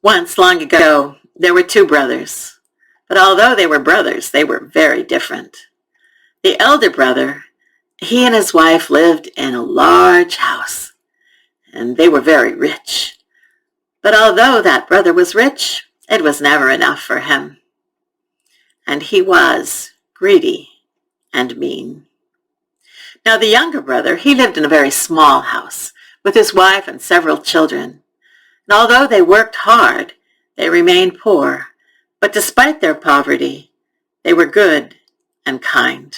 Once, long ago, there were two brothers. But although they were brothers, they were very different. The elder brother, he and his wife lived in a large house, and they were very rich. But although that brother was rich, it was never enough for him. And he was greedy and mean. Now the younger brother, he lived in a very small house with his wife and several children. And although they worked hard, they remained poor. But despite their poverty, they were good and kind.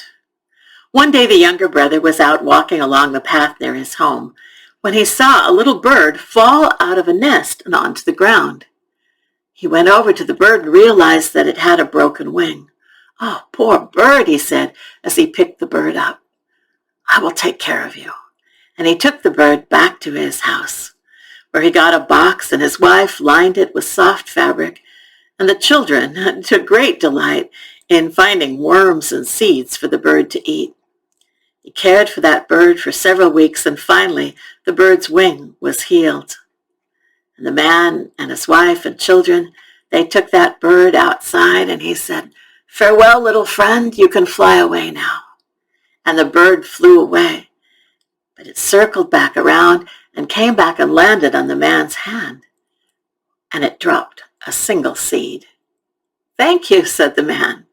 One day the younger brother was out walking along the path near his home when he saw a little bird fall out of a nest and onto the ground. He went over to the bird and realized that it had a broken wing. "Oh, poor bird," he said as he picked the bird up. "I will take care of you." And he took the bird back to his house, where he got a box and his wife lined it with soft fabric, and the children took great delight in finding worms and seeds for the bird to eat. He cared for that bird for several weeks, and finally the bird's wing was healed. And the man and his wife and children, they took that bird outside, and he said, "Farewell, little friend, you can fly away now." And the bird flew away, but it circled back around and came back and landed on the man's hand, and it dropped a single seed. "Thank you," said the man.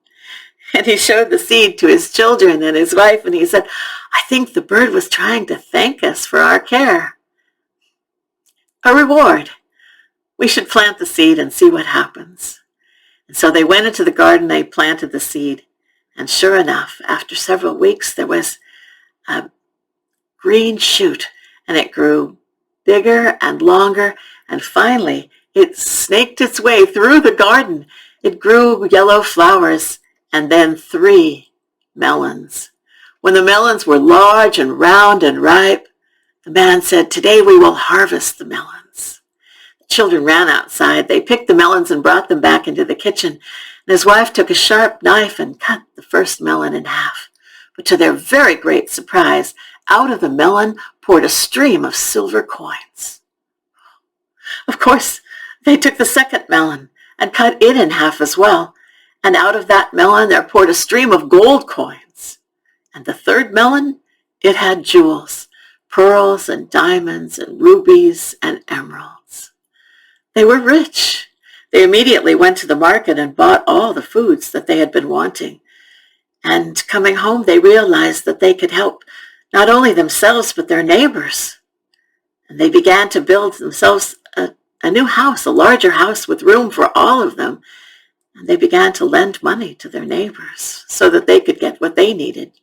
And he showed the seed to his children and his wife, and he said, "I think the bird was trying to thank us for our care. A reward. We should plant the seed and see what happens." And so they went into the garden, they planted the seed, and sure enough, after several weeks, there was a green shoot, and it grew bigger and longer, and finally it snaked its way through the garden. It grew yellow flowers, and then 3 melons. When the melons were large and round and ripe, the man said, "Today we will harvest the melons." The children ran outside. They picked the melons and brought them back into the kitchen, and his wife took a sharp knife and cut the first melon in half. But to their very great surprise, out of the melon poured a stream of silver coins. Of course, they took the second melon and cut it in half as well, and out of that melon there poured a stream of gold coins. And the third melon, it had jewels, pearls and diamonds and rubies and emeralds. They were rich. They immediately went to the market and bought all the foods that they had been wanting. And coming home, they realized that they could help not only themselves but their neighbors. And they began to build themselves a new house, a larger house with room for all of them. And they began to lend money to their neighbors so that they could get what they needed.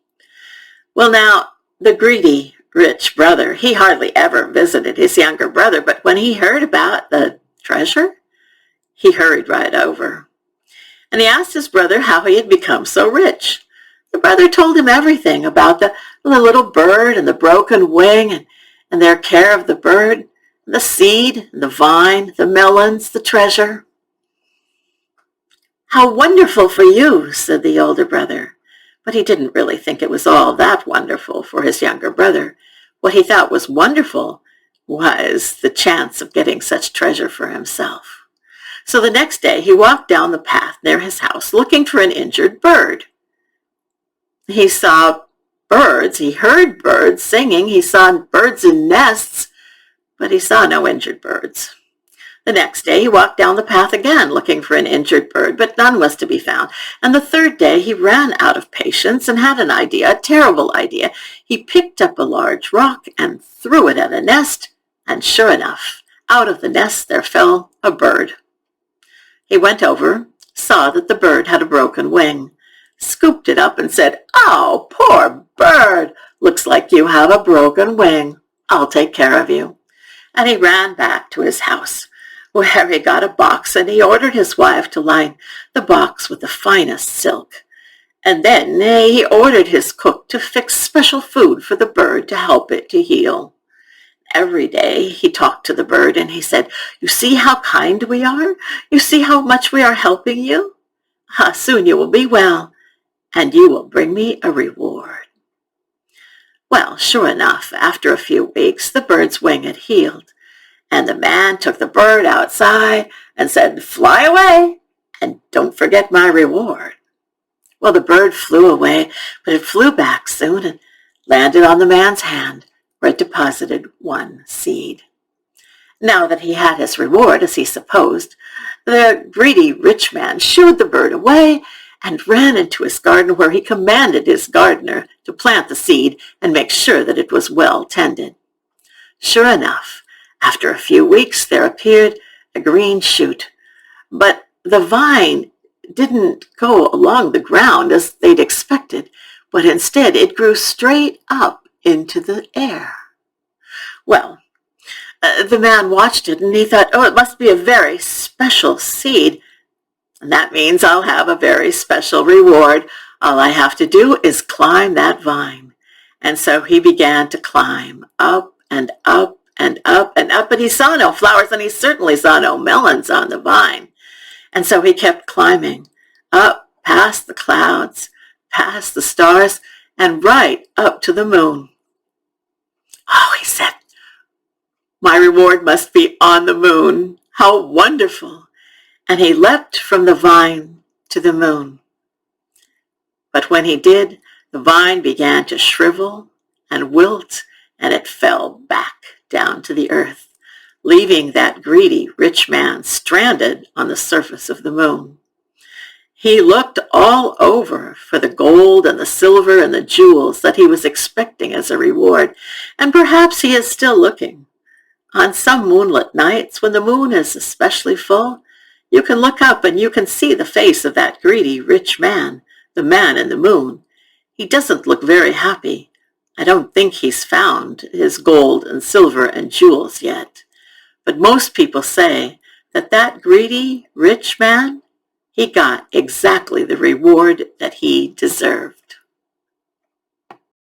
Well, now, the greedy, rich brother, he hardly ever visited his younger brother, but when he heard about the treasure, he hurried right over. And he asked his brother how he had become so rich. The brother told him everything about the little bird and the broken wing and their care of the bird, the seed, the vine, the melons, the treasure. "How wonderful for you," said the older brother. But he didn't really think it was all that wonderful for his younger brother. What he thought was wonderful was the chance of getting such treasure for himself. So the next day he walked down the path near his house looking for an injured bird. He saw birds, he heard birds singing, he saw birds in nests, but he saw no injured birds. The next day he walked down the path again looking for an injured bird, but none was to be found. And the third day he ran out of patience and had an idea, a terrible idea. He picked up a large rock and threw it at a nest, and sure enough, out of the nest there fell a bird. He went over, saw that the bird had a broken wing, scooped it up and said, "Oh, poor bird, looks like you have a broken wing. I'll take care of you." And he ran back to his house, where he got a box, and he ordered his wife to line the box with the finest silk. And then he ordered his cook to fix special food for the bird to help it to heal. Every day he talked to the bird, and he said, "You see how kind we are? You see how much we are helping you? Soon you will be well, and you will bring me a reward." Well, sure enough, after a few weeks, the bird's wing had healed, and the man took the bird outside and said, "Fly away, and don't forget my reward." Well, the bird flew away, but it flew back soon and landed on the man's hand, where it deposited one seed. Now that he had his reward, as he supposed, the greedy rich man shooed the bird away and ran into his garden, where he commanded his gardener to plant the seed and make sure that it was well tended. Sure enough, after a few weeks there appeared a green shoot, but the vine didn't go along the ground as they'd expected, but instead it grew straight up into the air. Well, the man watched it and he thought, "Oh, it must be a very special seed. And that means I'll have a very special reward. All I have to do is climb that vine." And so he began to climb up and up and up and up, but he saw no flowers and he certainly saw no melons on the vine. And so he kept climbing up past the clouds, past the stars, and right up to the moon. "Oh," he said, "my reward must be on the moon. How wonderful!" And he leapt from the vine to the moon. But when he did, the vine began to shrivel and wilt, and it fell back down to the earth, leaving that greedy rich man stranded on the surface of the moon. He looked all over for the gold and the silver and the jewels that he was expecting as a reward, and perhaps he is still looking. On some moonlit nights, when the moon is especially full, you can look up and you can see the face of that greedy rich man, the man in the moon. He doesn't look very happy. I don't think he's found his gold and silver and jewels yet. But most people say that that greedy rich man, he got exactly the reward that he deserved.